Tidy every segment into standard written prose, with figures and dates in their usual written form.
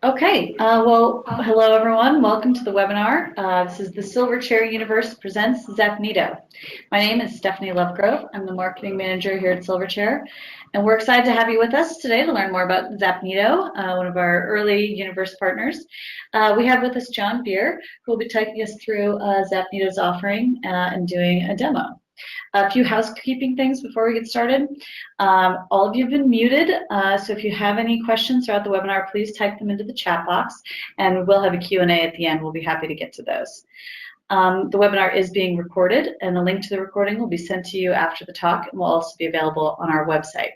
Okay, well, hello everyone. Welcome to the webinar. This is the Silverchair Universe presents Zapnito. My name is Stephanie Lovegrove. I'm the marketing manager here at Silverchair, and we're excited to have you with us today to learn more about Zapnito, one of our early Universe partners. We have with us John Beer, who will be taking us through Zapnito's offering and doing a demo. A few housekeeping things before we get started. All of you have been muted, so if you have any questions throughout the webinar, please type them into the chat box, and we'll have a Q&A at the end. We'll be happy to get to those. The webinar is being recorded, and a link to the recording will be sent to you after the talk and will also be available on our website.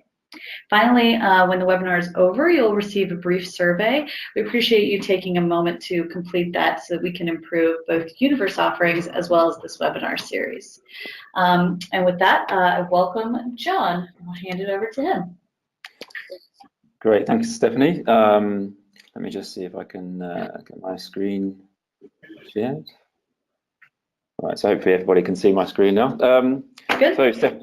Finally, when the webinar is over, you'll receive a brief survey. We appreciate you taking a moment to complete that so that we can improve both Universe offerings as well as this webinar series. And with that, I welcome John. I'll hand it over to him. Great, thanks, Stephanie. Let me just see if I can get my screen shared. All right, so hopefully everybody can see my screen now. Good. So,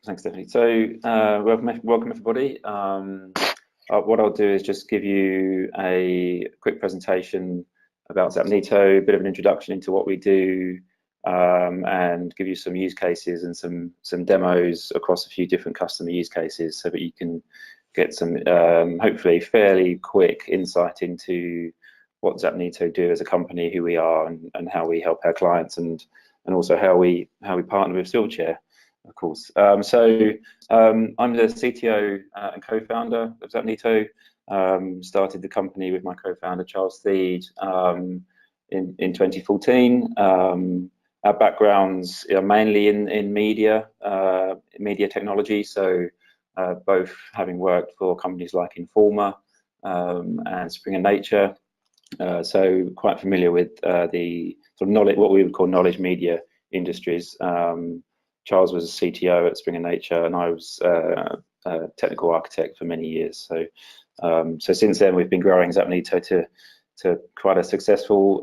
thanks, Stephanie. So, welcome everybody. What I'll do is just give you a quick presentation about Zapnito, a bit of an introduction into what we do, and give you some use cases and some demos across a few different customer use cases, so that you can get some hopefully fairly quick insight into what Zapnito do as a company, who we are, and how we help our clients, and also how we partner with Silverchair, of course. I'm the CTO and co-founder of Zapnito. Started the company with my co-founder Charles Theed in 2014. Our backgrounds are mainly in media technology, so both having worked for companies like Informa and Springer Nature, so quite familiar with the sort of knowledge, what we would call knowledge media industries. Charles was a CTO at Springer Nature, and I was a technical architect for many years. So, since then, we've been growing Zapnito to quite a successful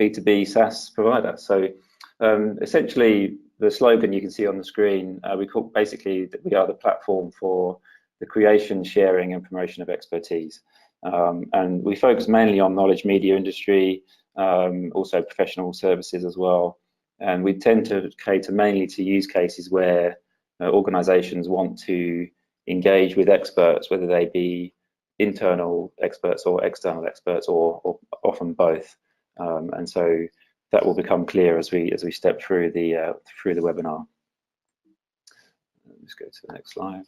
B2B SaaS provider. So, essentially, the slogan you can see on the screen, we call basically that we are the platform for the creation, sharing, and promotion of expertise. And we focus mainly on knowledge media industry, also professional services as well. And we tend to cater mainly to use cases where organizations want to engage with experts, whether they be internal experts or external experts, or often both. And so that will become clear as we step through the webinar. Let's go to the next slide.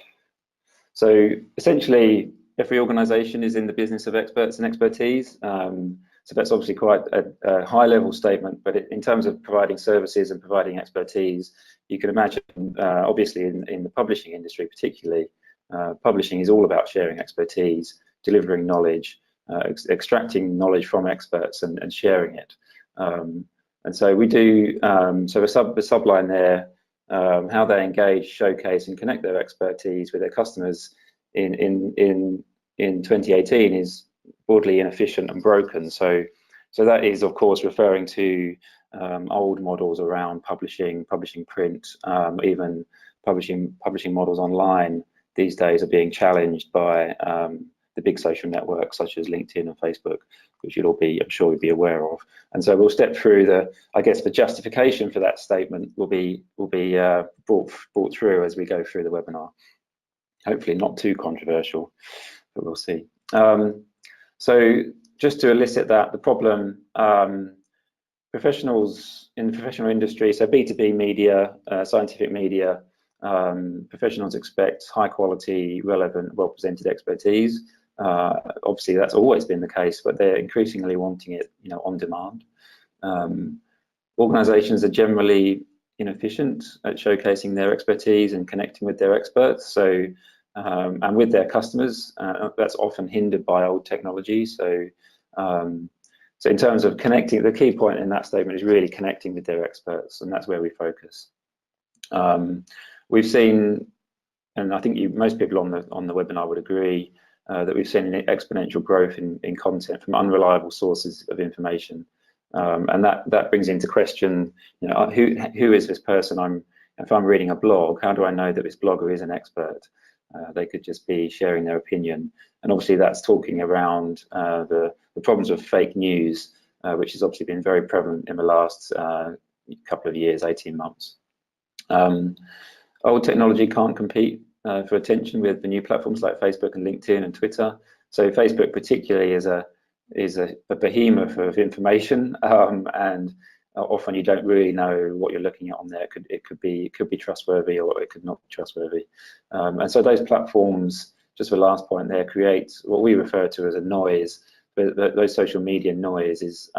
So essentially, every organization is in the business of experts and expertise. So that's obviously quite a high-level statement, but in terms of providing services and providing expertise, you can imagine, obviously in the publishing industry particularly, publishing is all about sharing expertise, delivering knowledge, extracting knowledge from experts and sharing it. And so we do, so the subline there, how they engage, showcase, and connect their expertise with their customers in 2018 is broadly inefficient and broken. So that is, of course, referring to old models around publishing print, even publishing models online these days are being challenged by the big social networks such as LinkedIn and Facebook, which you'll all be, I'm sure you'll be aware of. And so we'll step through I guess the justification for that statement will be brought through as we go through the webinar. Hopefully not too controversial, but we'll see. So just to elicit that, the problem, professionals in the professional industry, so B2B media, scientific media, professionals expect high quality, relevant, well-presented expertise. Obviously that's always been the case, but they're increasingly wanting it, on demand. Organizations are generally inefficient at showcasing their expertise and connecting with their experts. So and with their customers, that's often hindered by old technology. So, so in terms of connecting, the key point in that statement is really connecting with their experts, and that's where we focus. We've seen, and I think most people on the webinar would agree, that we've seen an exponential growth in content from unreliable sources of information, and that brings into question, who is this person? If I'm reading a blog, how do I know that this blogger is an expert? They could just be sharing their opinion. And obviously that's talking around the problems of fake news, which has obviously been very prevalent in the last couple of years, 18 months. Old technology can't compete for attention with the new platforms like Facebook and LinkedIn and Twitter. So Facebook particularly is a behemoth of information, and often you don't really know what you're looking at on there. It could be trustworthy, or it could not be trustworthy. And so those platforms, just the last point there, create what we refer to as a noise. Those social media noise is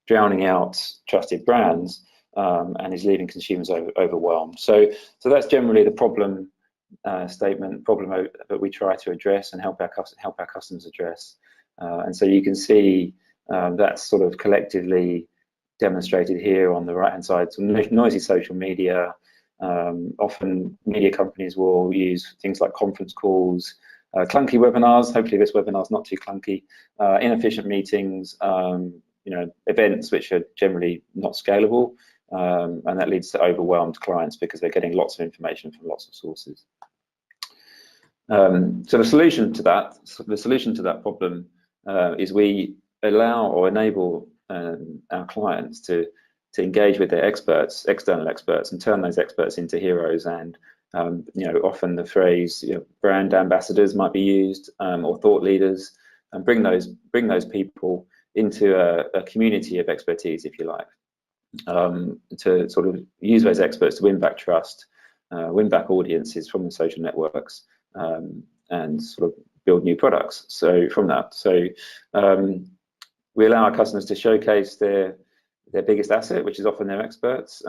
drowning out trusted brands, and is leaving consumers overwhelmed. So that's generally the problem statement, that we try to address and help our customers address. And so you can see that's sort of collectively demonstrated here on the right hand side. So noisy social media. Often media companies will use things like conference calls, clunky webinars. Hopefully this webinar is not too clunky. Inefficient meetings, events which are generally not scalable, and that leads to overwhelmed clients because they're getting lots of information from lots of sources. So the solution to that problem is we allow or enable our clients to engage with their experts, external experts, and turn those experts into heroes. And often the phrase brand ambassadors might be used, or thought leaders, and bring those people into a community of expertise, if you like, to sort of use those experts to win back trust, win back audiences from the social networks, and sort of build new products. So from that, we allow our customers to showcase their biggest asset, which is often their experts.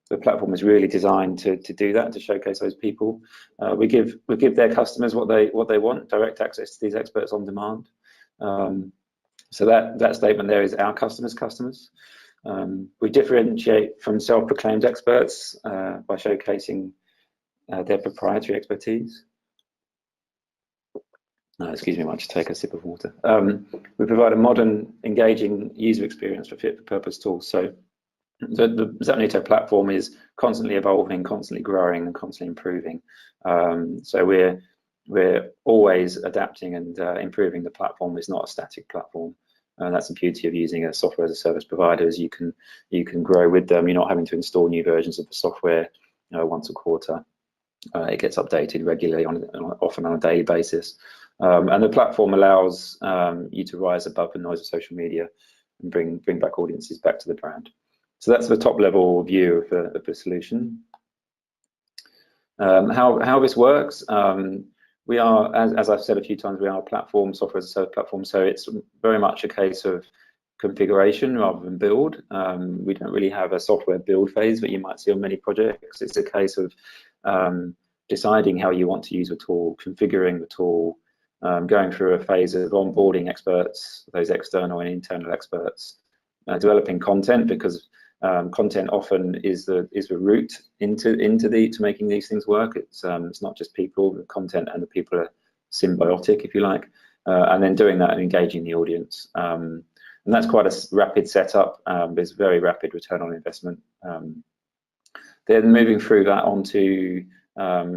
The platform is really designed to do that, to showcase those people. We give their customers what they want, direct access to these experts on demand. So that statement there is our customers' customers. We differentiate from self-proclaimed experts by showcasing their proprietary expertise. Excuse me, I might just take a sip of water. We provide a modern, engaging user experience for fit-for-purpose tools. So the Zapnito platform is constantly evolving, constantly growing, and constantly improving. So we're always adapting and improving the platform. It's not a static platform. And that's the beauty of using a software as a service provider, is you can grow with them. You're not having to install new versions of the software once a quarter. It gets updated regularly, often on a daily basis. And the platform allows you to rise above the noise of social media and bring back audiences back to the brand. So that's the top level view of the solution. How this works, we are, as I've said a few times, we are a platform, software as a service platform, so it's very much a case of configuration rather than build. We don't really have a software build phase that you might see on many projects. It's a case of deciding how you want to use a tool, configuring the tool, going through a phase of onboarding experts, those external and internal experts, developing content, because content often is the route into making these things work. It's not just people. The content and the people are symbiotic, if you like, and then doing that and engaging the audience. And that's quite a rapid setup. There's very rapid return on investment. Then moving through that onto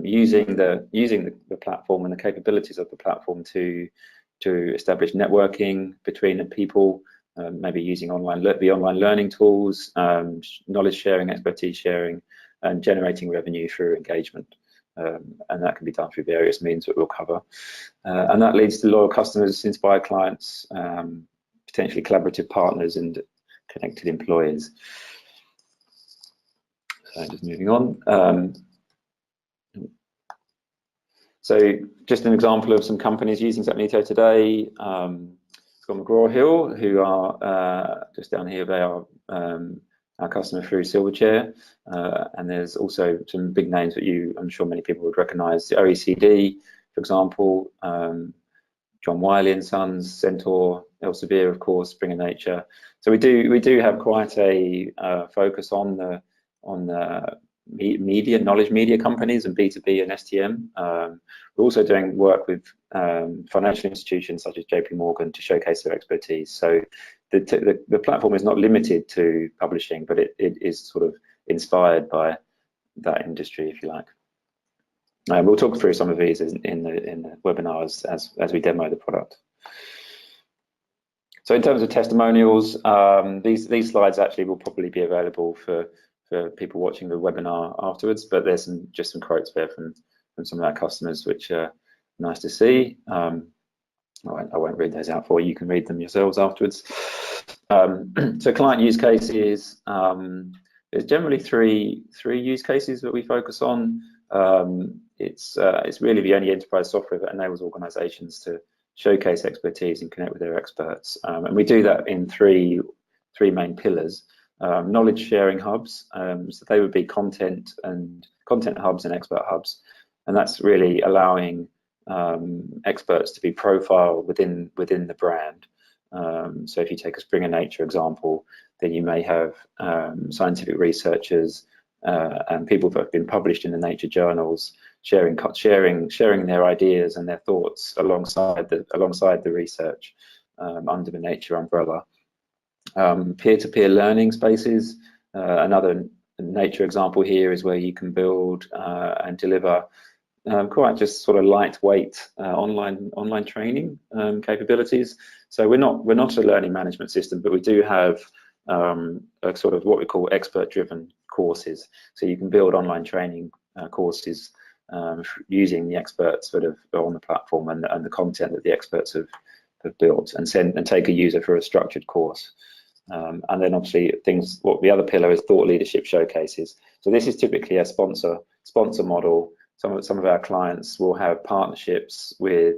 using the platform and the capabilities of the platform to establish networking between the people, maybe using the online learning tools, knowledge sharing, expertise sharing, and generating revenue through engagement. And that can be done through various means that we'll cover. And that leads to loyal customers, inspired clients, potentially collaborative partners, and connected employees. So just moving on. So just an example of some companies using Zapnito today. We've got McGraw-Hill, who are just down here. They are our customer through Silverchair. And there's also some big names that I'm sure many people would recognize. The OECD, for example, John Wiley and Sons, Centaur, Elsevier, of course, Springer Nature. So we do have quite a focus on the knowledge media companies and B2B and STM. We're also doing work with financial institutions such as JP Morgan to showcase their expertise. So the platform is not limited to publishing, but it is sort of inspired by that industry, if you like. We'll talk through some of these in the webinars as we demo the product. So in terms of testimonials, these slides actually will probably be available for people watching the webinar afterwards, but there's just some quotes there from some of our customers, which are nice to see. I won't read those out for you. You can read them yourselves afterwards. So client use cases, there's generally three use cases that we focus on. It's really the only enterprise software that enables organizations to showcase expertise and connect with their experts. And we do that in three main pillars. Knowledge sharing hubs, so they would be content hubs and expert hubs, and that's really allowing experts to be profiled within the brand. So if you take a Springer Nature example, then you may have scientific researchers and people that have been published in the Nature journals sharing their ideas and their thoughts alongside the research under the Nature umbrella. Peer-to-peer learning spaces. Another Nature example here is where you can build and deliver quite just sort of lightweight online training capabilities. So we're not a learning management system, but we do have a sort of what we call expert-driven courses. So you can build online training courses using the experts that are on the platform and the content that the experts have built, and take a user through a structured course. And then obviously the other pillar is thought leadership showcases. So this is typically a sponsor model. Some of our clients will have partnerships with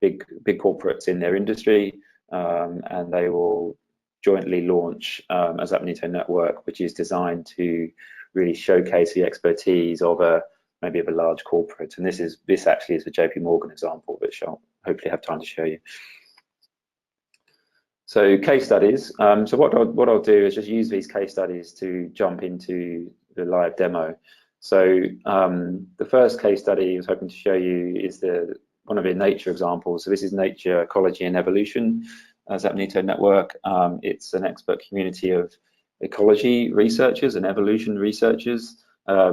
big corporates in their industry, and they will jointly launch a Zapnito network, which is designed to really showcase the expertise of maybe a large corporate. And this actually is the JP Morgan example, which I'll hopefully have time to show you. So case studies. So what I'll do is just use these case studies to jump into the live demo. So the first case study I was hoping to show you is one of the Nature examples. So this is Nature, Ecology and Evolution Zapnito network. It's an expert community of ecology researchers and evolution researchers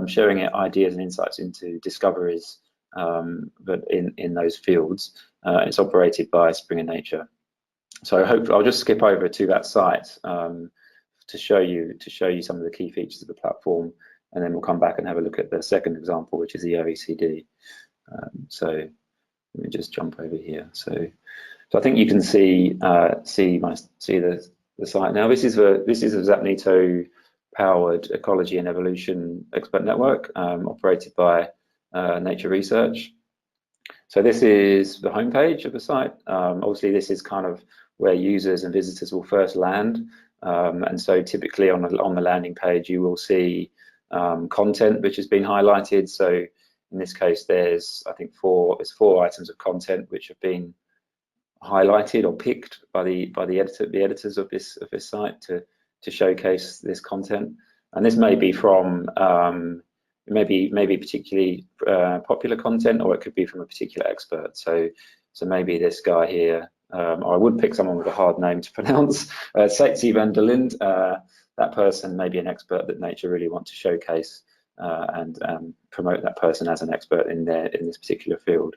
sharing ideas and insights into discoveries but in those fields. It's operated by Springer Nature. So I'll just skip over to that site to show you some of the key features of the platform, and then we'll come back and have a look at the second example, which is the OECD. So let me just jump over here. So I think you can see the site now. This is a Zapnito powered ecology and evolution expert network operated by Nature Research. So this is the homepage of the site. Obviously, this is kind of where users and visitors will first land. And so typically on the landing page, you will see content which has been highlighted. So in this case, there's I think four items of content which have been highlighted or picked by the editors of this site to showcase this content. And this may be from maybe particularly popular content, or it could be from a particular expert. So maybe this guy here, or I would pick someone with a hard name to pronounce, Setsi van der Lind. That person may be an expert that Nature really want to showcase and promote that person as an expert in this particular field.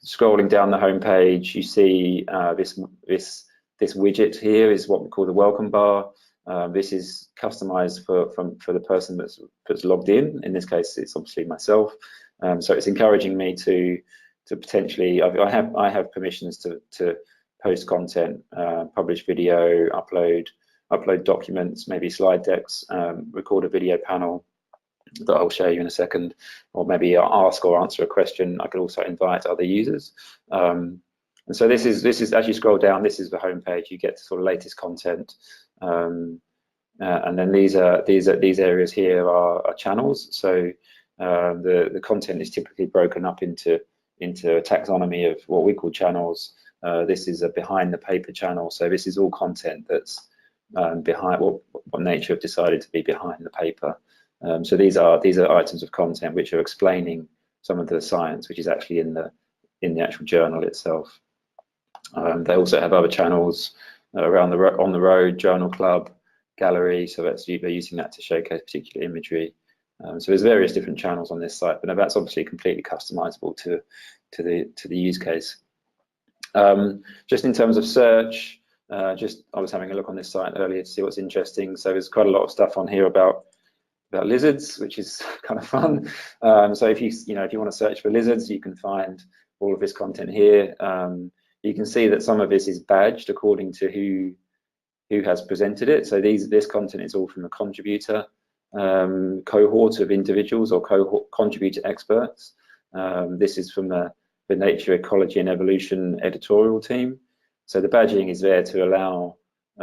Scrolling down the homepage, you see this widget here is what we call the welcome bar. This is customized for the person that's logged in. In this case, it's obviously myself. So it's encouraging me to potentially, I have permissions to post content, publish video, upload documents, maybe slide decks, record a video panel that I'll show you in a second, or maybe ask or answer a question. I could also invite other users. And so this is as you scroll down, this is the homepage. You get the sort of latest content. And then these areas here are channels. So the content is typically broken up into a taxonomy of what we call channels. This is a behind the paper channel. So this is all content that's behind what Nature have decided to be behind the paper. So these are items of content which are explaining some of the science which is actually in the actual journal itself. They also have other channels around on the road, journal club, gallery. So they're using that to showcase particular imagery. So there's various different channels on this site, but that's obviously completely customizable to the use case. Just in terms of search, I was having a look on this site earlier to see what's interesting. So there's quite a lot of stuff on here about lizards, which is kind of fun. So if you want to search for lizards, you can find all of this content here. You can see that some of this is badged according to who has presented it. So this content is all from a contributor cohort of individuals or contributor experts. This is from the Nature, Ecology and Evolution editorial team. So the badging is there to allow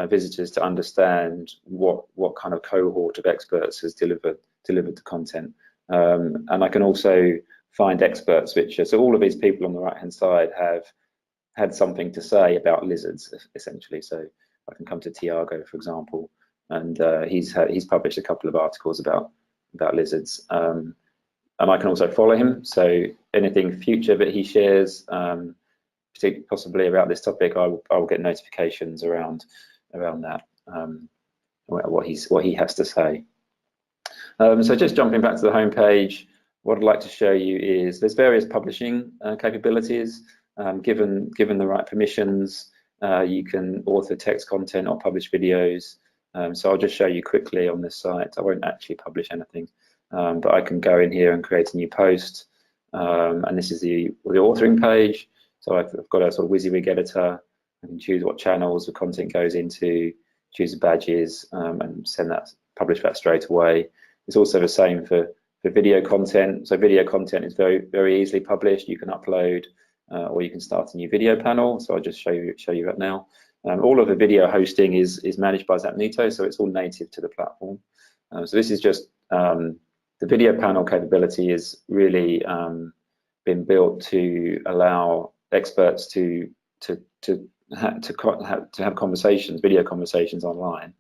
visitors to understand what kind of cohort of experts has delivered the content. And I can also find experts so all of these people on the right hand side have had something to say about lizards, essentially. So I can come to Tiago, for example, and he's published a couple of articles about lizards. And I can also follow him, so anything future that he shares, possibly about this topic, I will get notifications around that, what he has to say. So just jumping back to the home page, what I'd like to show you is there's various publishing capabilities. Given the right permissions, you can author text content or publish videos. So I'll just show you quickly on this site. I won't actually publish anything. But I can go in here and create a new post, and this is the authoring page. So I've got a sort of WYSIWYG editor. I can choose what channels the content goes into, choose the badges, and publish that straight away. It's also the same for video content. So video content is very, very easily published. You can upload, or you can start a new video panel. So I'll just show you that now. All of the video hosting is managed by Zapnito, so it's all native to the platform. So this is just the video panel capability is really been built to allow experts to have conversations, video conversations online.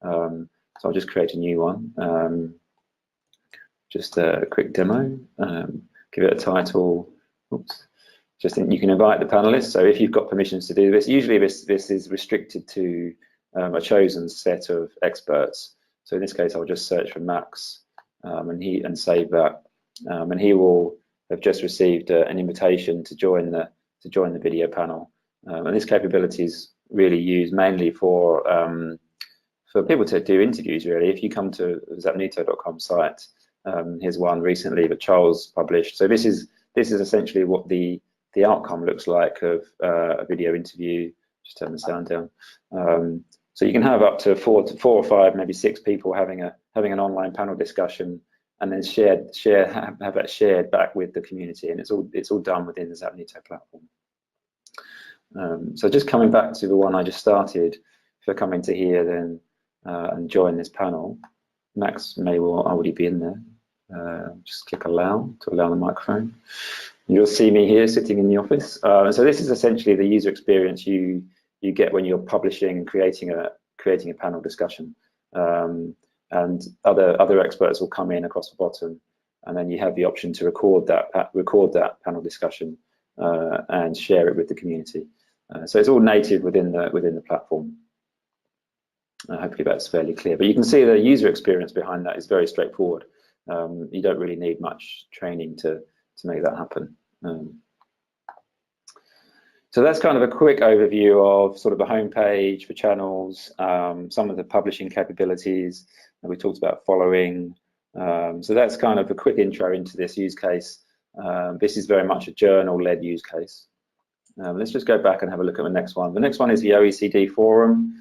So I'll just create a new one. Just a quick demo. Give it a title. Oops. You can invite the panelists. So if you've got permissions to do this, usually this is restricted to a chosen set of experts. So in this case, I'll just search for Max. And save that, and he will have just received an invitation to join the video panel. And this capability is really used mainly for people to do interviews. Really, if you come to the Zapnito.com site, here's one recently that Charles published. So this is essentially what the outcome looks like of a video interview. Just turn the sound down. So you can have up to four or five, maybe 6 people having an online panel discussion, and then have that shared back with the community, and it's all done within the Zapnito platform. So just coming back to the one I just started, if I come into here then and join this panel, Max may well already be in there. Just click allow to allow the microphone. You'll see me here sitting in the office. So this is essentially the user experience you get when you're publishing and creating a panel discussion, and other experts will come in across the bottom, and then you have the option to record that panel discussion and share it with the community. So it's all native within the platform. Hopefully that's fairly clear, but you can see the user experience behind that is very straightforward. You don't really need much training to make that happen. So that's kind of a quick overview of sort of the homepage for channels, some of the publishing capabilities, and we talked about following. So that's kind of a quick intro into this use case. This is very much a journal-led use case. Let's just go back and have a look at the next one. The next one is the OECD forum.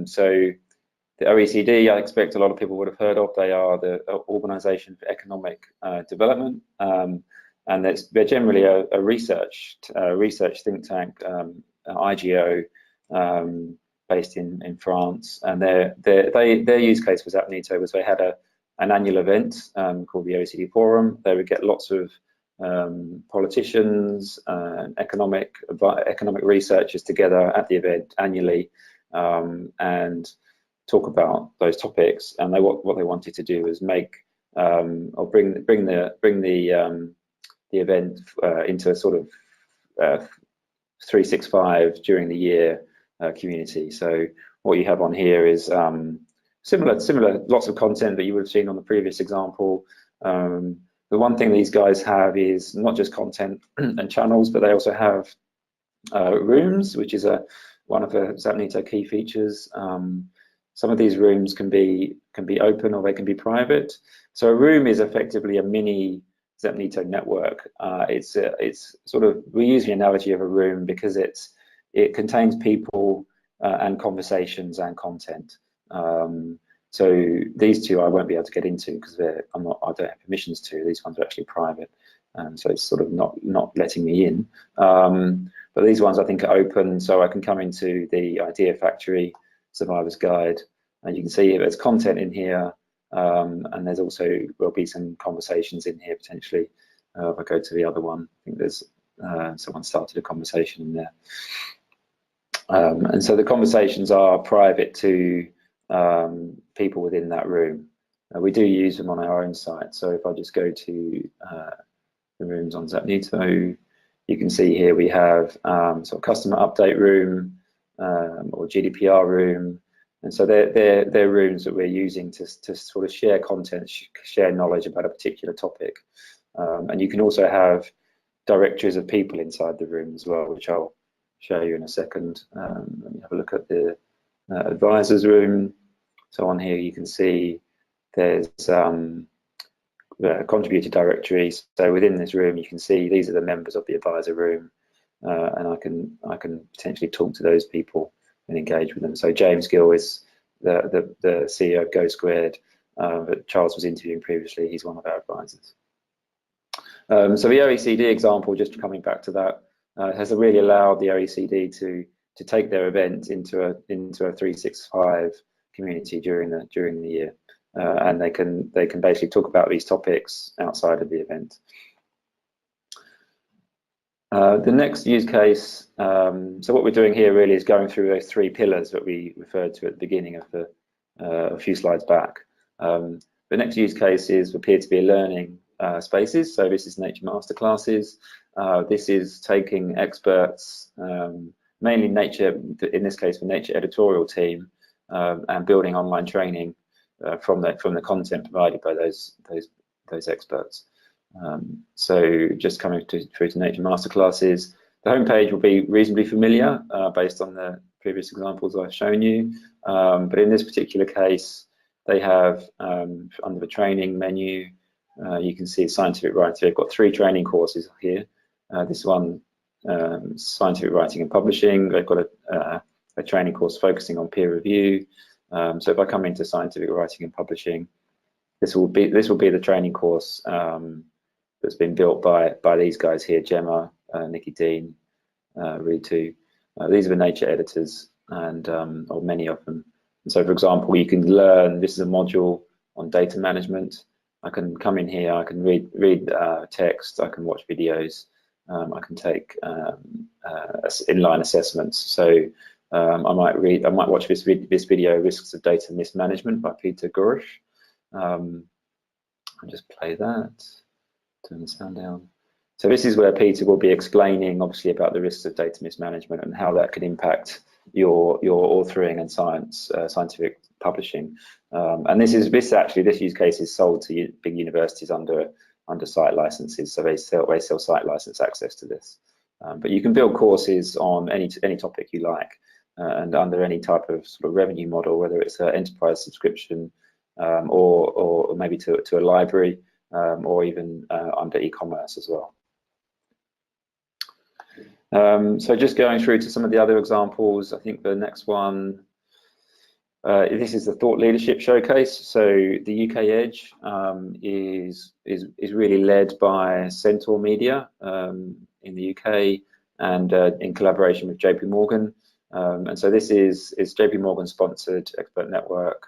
So the OECD, I expect a lot of people would have heard of. They are the Organization for Economic Development. And they're generally a research think tank, IGO, based in France. And their use case was Zapnito was they had an annual event called the OECD Forum. They would get lots of politicians and economic researchers together at the event annually and talk about those topics. And what they wanted to do was make or bring the event into a sort of 365 during the year community. So what you have on here is similar, lots of content that you would have seen on the previous example. The one thing these guys have is not just content and channels, but they also have rooms, which is one of the Zapnito key features. Some of these rooms can be open or they can be private. So a room is effectively a mini Zapnito network. It's sort of, we use the analogy of a room because it contains people and conversations and content. So these two I won't be able to get into because I don't have permissions to. These ones are actually private, so it's sort of not letting me in. But these ones I think are open, so I can come into the Idea Factory Survivor's Guide, and you can see there's content in here, and there's also will be some conversations in here potentially. If I go to the other one, I think there's someone started a conversation in there, and so the conversations are private to people within that room. We do use them on our own site. So if I just go to the rooms on Zapnito, you can see here we have sort of customer update room or GDPR room, and so they're rooms that we're using to sort of share content, share knowledge about a particular topic. And you can also have directories of people inside the room as well, which I'll show you in a second. Let me have a look at the advisors room. So on here you can see there's contributor directories. So within this room you can see these are the members of the advisor room, and I can potentially talk to those people and engage with them. So James Gill is the CEO of Go Squared that Charles was interviewing previously. He's one of our advisors. So the OECD example, just coming back to that, has really allowed the OECD to take their event into a 365 community during the year, and they can basically talk about these topics outside of the event. The next use case, so what we're doing here really is going through those three pillars that we referred to at the beginning of a few slides back. The next use case is for peer-to-peer learning spaces. So this is nature masterclasses. This is taking experts, mainly nature, in this case the nature editorial team, and building online training from the content provided by those experts. So just coming through to nature masterclasses, the homepage will be reasonably familiar based on the previous examples I've shown you, but in this particular case they have under the training menu, you can see scientific writing. They've got 3 training courses here. This one, scientific writing and publishing. They've got a training course focusing on peer review. So if I come into scientific writing and publishing, this will be the training course that's been built by these guys here, Gemma, Nikki Dean, Ritu. These are the nature editors, and or many of them. And so, for example, you can learn. This is a module on data management. I can come in here. I can read text. I can watch videos. I can take inline assessments. So I might watch this video, Risks of Data Mismanagement by Peter Gorish. I'll just play that. Turn the sound down. So this is where Peter will be explaining, obviously, about the risks of data mismanagement and how that could impact your authoring and scientific publishing. And this use case is sold to big universities under site licenses, so they sell site license access to this. But you can build courses on any topic you like, and under any type of sort of revenue model, whether it's an enterprise subscription or maybe to a library, or even under e-commerce as well. So just going through to some of the other examples, I think the next one, this is the Thought Leadership Showcase. So the UK Edge is really led by Centaur Media in the UK, and in collaboration with JP Morgan. And so this is JP Morgan sponsored expert network,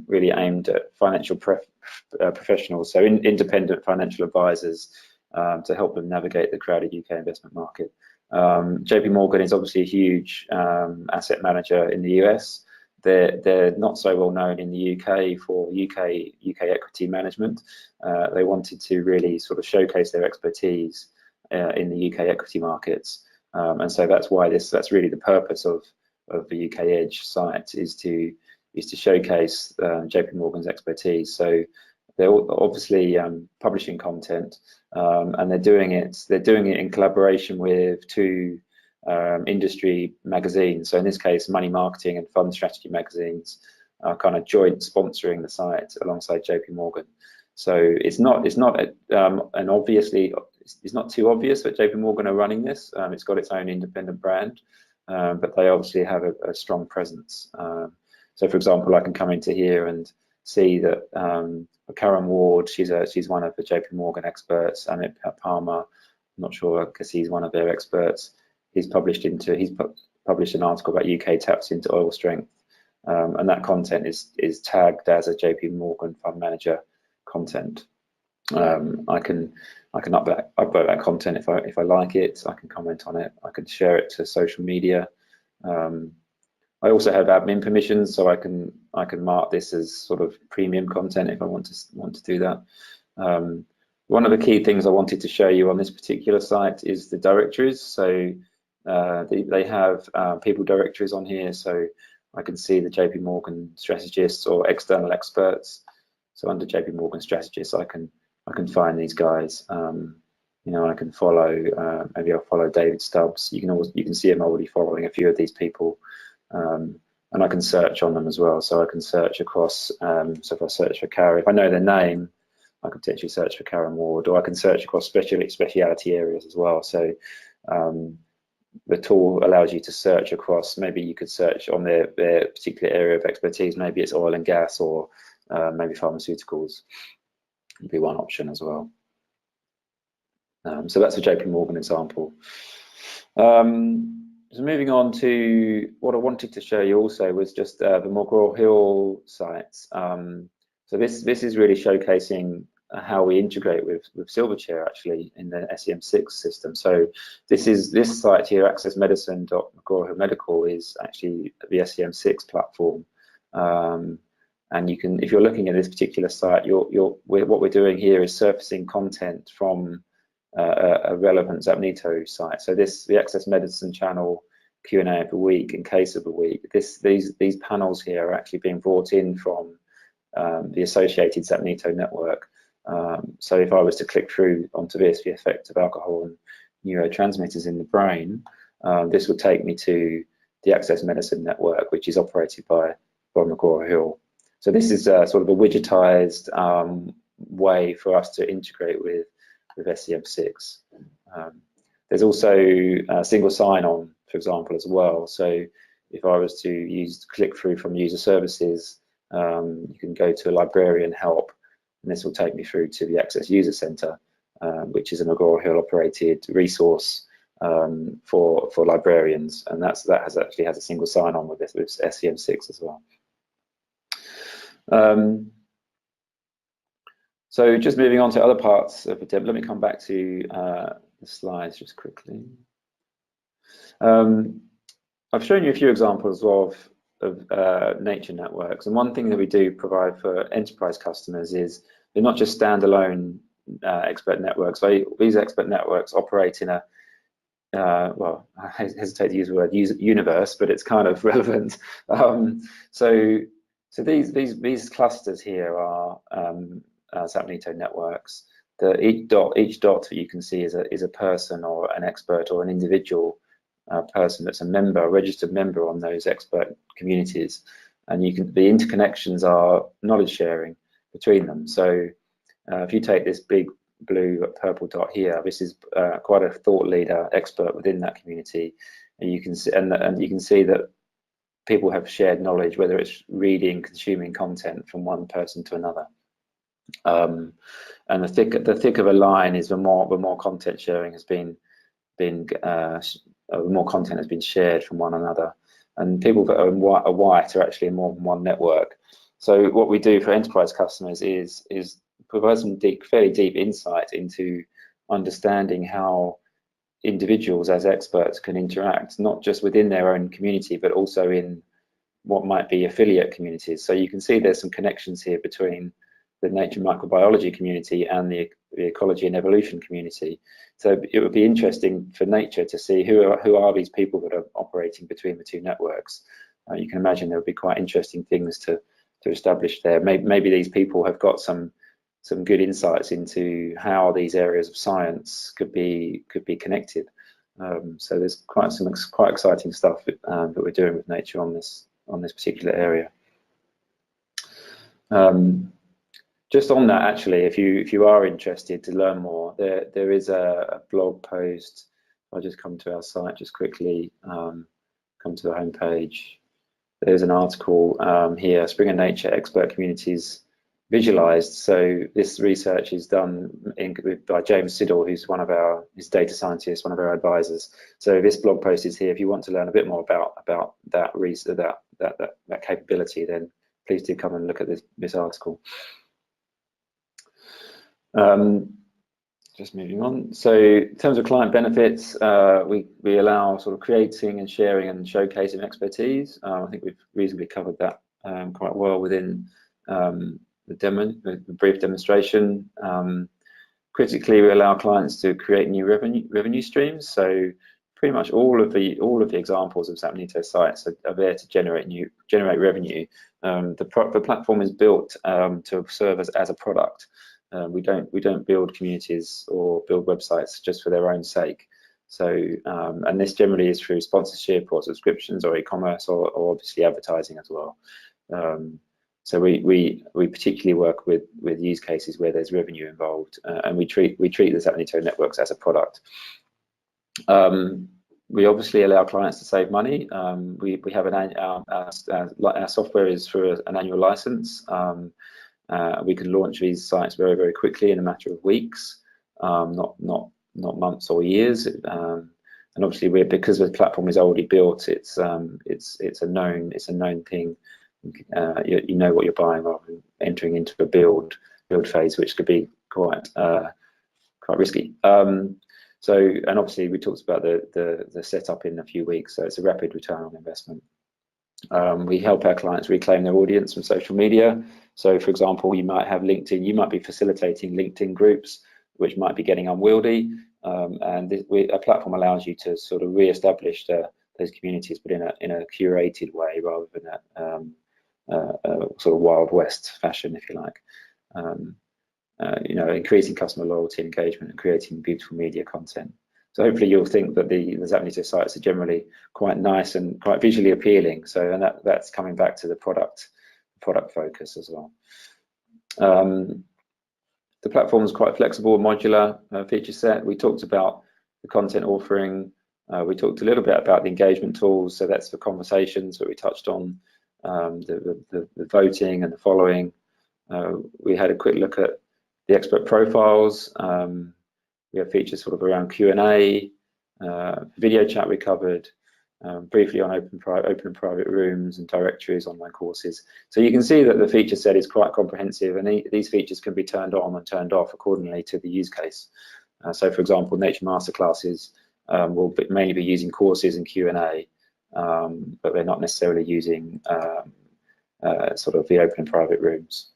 really aimed at financial professionals, so independent financial advisors, to help them navigate the crowded UK investment market. JP Morgan is obviously a huge asset manager in the US. They're not so well known in the UK for UK equity management. They wanted to really sort of showcase their expertise in the UK equity markets, and so that's why that's really the purpose of the UK Edge site, is to is to showcase JP Morgan's expertise. So they're obviously publishing content, and they're doing it in collaboration with two industry magazines. So in this case, Money Marketing and Fund Strategy magazines are kind of joint sponsoring the site alongside JP Morgan. So it's not too obvious that JP Morgan are running this. It's got its own independent brand, but they obviously have a strong presence. So for example, I can come into here and see that Karen Ward, she's one of the JP Morgan experts. Amit Palmer, I'm not sure, because he's one of their experts. He's published an article about UK taps into oil strength, and that content is tagged as a JP Morgan fund manager content. I can upload that content if I like it. I can comment on it. I can share it to social media. I also have admin permissions, so I can mark this as sort of premium content if I want to do that. One of the key things I wanted to show you on this particular site is the directories. So they have people directories on here, so I can see the JP Morgan strategists or external experts. So under JP Morgan strategists, I can find these guys. You know, I can follow. Maybe I'll follow David Stubbs. You can see I'm already following a few of these people. And I can search on them as well. So I can search across, so if I search for Karen, if I know their name, I can potentially search for Karen Ward, or I can search across speciality areas as well. So the tool allows you to search across, maybe you could search on their particular area of expertise, maybe it's oil and gas, or maybe pharmaceuticals would be one option as well. So that's a JP Morgan example. So moving on to what I wanted to show you also was just the McGraw-Hill sites. So this is really showcasing how we integrate with Silverchair actually in the SEM6 system. So this site here, accessmedicine.mcgraw-hill medical, is actually the SEM6 platform. And you can, if you're looking at this particular site, what we're doing here is surfacing content from a relevant Zapnito site. So the Access Medicine channel Q&A of the week and case of the week, these panels here are actually being brought in from the associated Zapnito network. So if I was to click through onto this, the effect of alcohol and neurotransmitters in the brain, this would take me to the Access Medicine network, which is operated by McGraw-Hill. So this is sort of a widgetized way for us to integrate with SEM6. There's also a single sign-on, for example, as well. So if I was to click through from user services, you can go to librarian help, and this will take me through to the Access User Center, which is a McGraw-Hill operated resource for librarians, and that actually has a single sign-on with SEM6 as well. So just moving on to other parts of the let me come back to the slides just quickly. I've shown you a few examples of nature networks, and one thing that we do provide for enterprise customers is they're not just standalone expert networks. These expert networks operate in a well, I hesitate to use the word universe, but it's kind of relevant. So these clusters here are Zapnito networks. Each dot that you can see is a person or an expert or an individual person that's a registered member on those expert communities, and the interconnections are knowledge sharing between them. So if you take this big blue purple dot here, this is quite a thought leader expert within that community, and you can see that people have shared knowledge, whether it's reading, consuming content from one person to another. And the thicker the line is, the more content sharing has been more content has been shared from one another. And people that are white are actually in more than one network. So what we do for enterprise customers is provide some fairly deep insight into understanding how individuals as experts can interact, not just within their own community, but also in what might be affiliate communities. So you can see there's some connections here between the nature microbiology community and the ecology and evolution community. So it would be interesting for nature to see who are these people that are operating between the two networks. you can imagine there would be quite interesting things to establish there. Maybe these people have got some good insights into how these areas of science could be connected. So there's quite exciting stuff that we're doing with nature on this particular area. Just on that, actually, if you are interested to learn more, there is a blog post. I'll just come to our site just quickly, come to the homepage. There's an article here, Spring and Nature Expert Communities Visualized. So this research is done by James Siddle, who's he's data scientist, one of our advisors. So this blog post is here. If you want to learn a bit more about that research, that capability, then please do come and look at this article. Just moving on. So in terms of client benefits, we allow sort of creating and sharing and showcasing expertise. I think we've reasonably covered that quite well within the brief demonstration. Critically, we allow clients to create new revenue streams. So pretty much all of the examples of Zapnito sites are there to generate revenue. The platform is built to serve as a product. We don't build communities or build websites just for their own sake. So and this generally is through sponsorship or subscriptions or e-commerce or obviously advertising as well. So we particularly work with use cases where there's revenue involved, and we treat the Zapnito networks as a product. We obviously allow clients to save money. We have our software is through an annual license. We can launch these sites very, very quickly in a matter of weeks, not months or years. And obviously, because the platform is already built, it's a known thing. You know what you're buying rather than entering into a build phase, which could be quite risky. And obviously, we talked about the setup in a few weeks, so it's a rapid return on investment. We help our clients reclaim their audience from social media. So, for example, you might have LinkedIn. You might be facilitating LinkedIn groups, which might be getting unwieldy, and a platform allows you to sort of re-establish those communities, but in a curated way rather than a sort of Wild West fashion, if you like. Increasing customer loyalty and engagement and creating beautiful media content. So hopefully you'll think that the Zapnito sites are generally quite nice and quite visually appealing. So, and that's coming back to the product focus as well. The platform is quite flexible, modular feature set. We talked about the content authoring. We talked a little bit about the engagement tools. So that's for conversations that we touched on, the voting and the following. We had a quick look at the expert profiles. We have features sort of around Q&A, video chat we covered, briefly on open and private rooms and directories, online courses. So you can see that the feature set is quite comprehensive, and these features can be turned on and turned off accordingly to the use case. So for example, nature masterclasses will mainly be using courses and Q&A, but they're not necessarily using sort of the open and private rooms.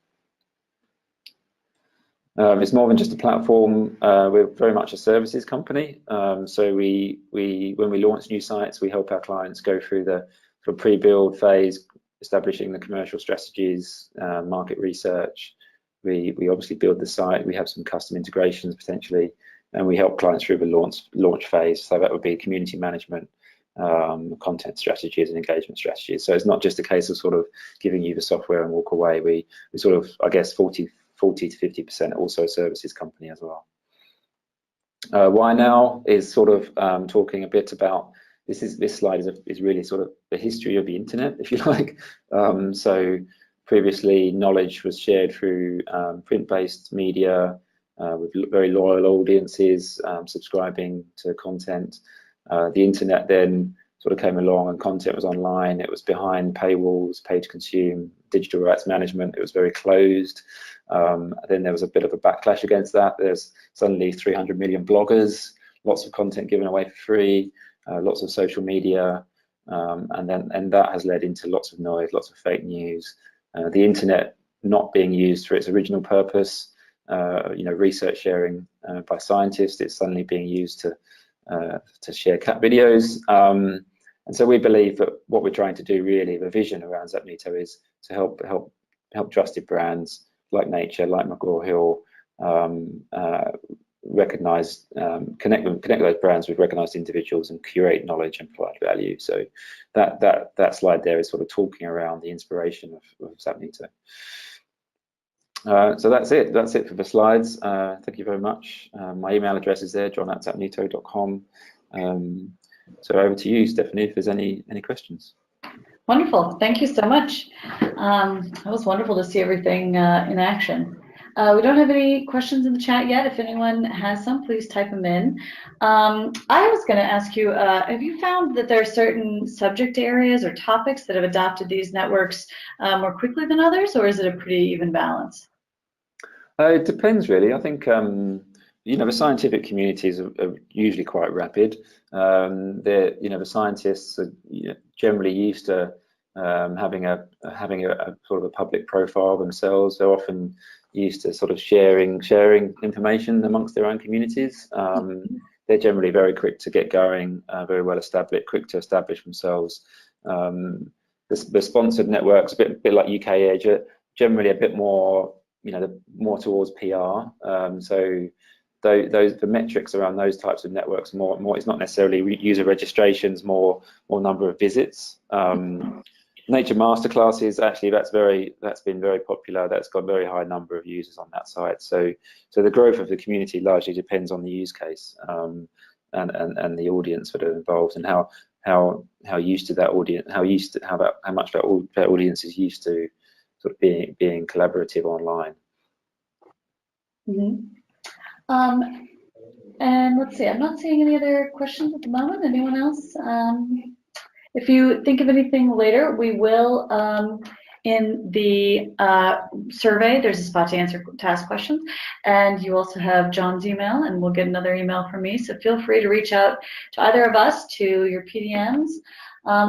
It's more than just a platform. We're very much a services company. So when we launch new sites, we help our clients go through the sort of pre-build phase, establishing the commercial strategies, market research. We obviously build the site. We have some custom integrations potentially, and we help clients through the launch phase. So that would be community management, content strategies and engagement strategies. So it's not just a case of sort of giving you the software and walk away. We sort of, I guess, 40 to 50% also a services company as well. Why now is sort of talking a bit about this slide is really sort of the history of the internet, if you like. So previously knowledge was shared through print-based media with very loyal audiences subscribing to content. The internet then sort of came along and content was online. It was behind paywalls, pay to consume, digital rights management. It was very closed. Then there was a bit of a backlash against that. There's suddenly 300 million bloggers, lots of content given away for free, lots of social media, and that has led into lots of noise, lots of fake news. The internet not being used for its original purpose, research sharing by scientists, it's suddenly being used to share cat videos. And so we believe that what we're trying to do really, the vision around Zapnito, is to help trusted brands like Nature, like McGraw-Hill, recognize, connect those brands with recognized individuals and curate knowledge and provide value. So that slide there is sort of talking around the inspiration of Zapnito. So that's it for the slides. Thank you very much. My email address is there, john@zapnito.com. So over to you, Stephanie, if there's any questions. Wonderful, thank you so much. That was wonderful to see everything in action. We don't have any questions in the chat yet. If anyone has some, please type them in. I was going to ask you, have you found that there are certain subject areas or topics that have adopted these networks more quickly than others, or is it a pretty even balance? It depends, really. I think the scientific communities are usually quite rapid. The scientists are generally used to having a sort of a public profile themselves. They're often used to sort of sharing information amongst their own communities. They're generally very quick to get going, very well established, quick to establish themselves. The sponsored networks, a bit like UK Edge, are generally a bit more, more towards PR. So the metrics around those types of networks more it's not necessarily user registrations, more number of visits. Nature Masterclasses, actually, that's been very popular. That's got a very high number of users on that site. So the growth of the community largely depends on the use case and the audience that are involved, and how used to that audience, how much that audience is used to sort of being collaborative online. Mm-hmm. And let's see, I'm not seeing any other questions at the moment. Anyone else? If you think of anything later, we will, in the survey, there's a spot to ask questions, and you also have John's email, and we'll get another email from me. So feel free to reach out to either of us, to your PDMs,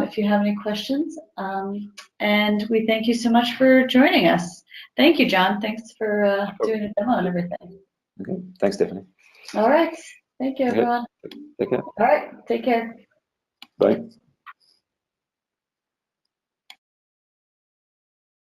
if you have any questions. And we thank you so much for joining us. Thank you, John. Thanks for doing the demo and everything. Okay, thanks, Stephanie. All right, thank you, everyone. Take care. All right, take care. Bye.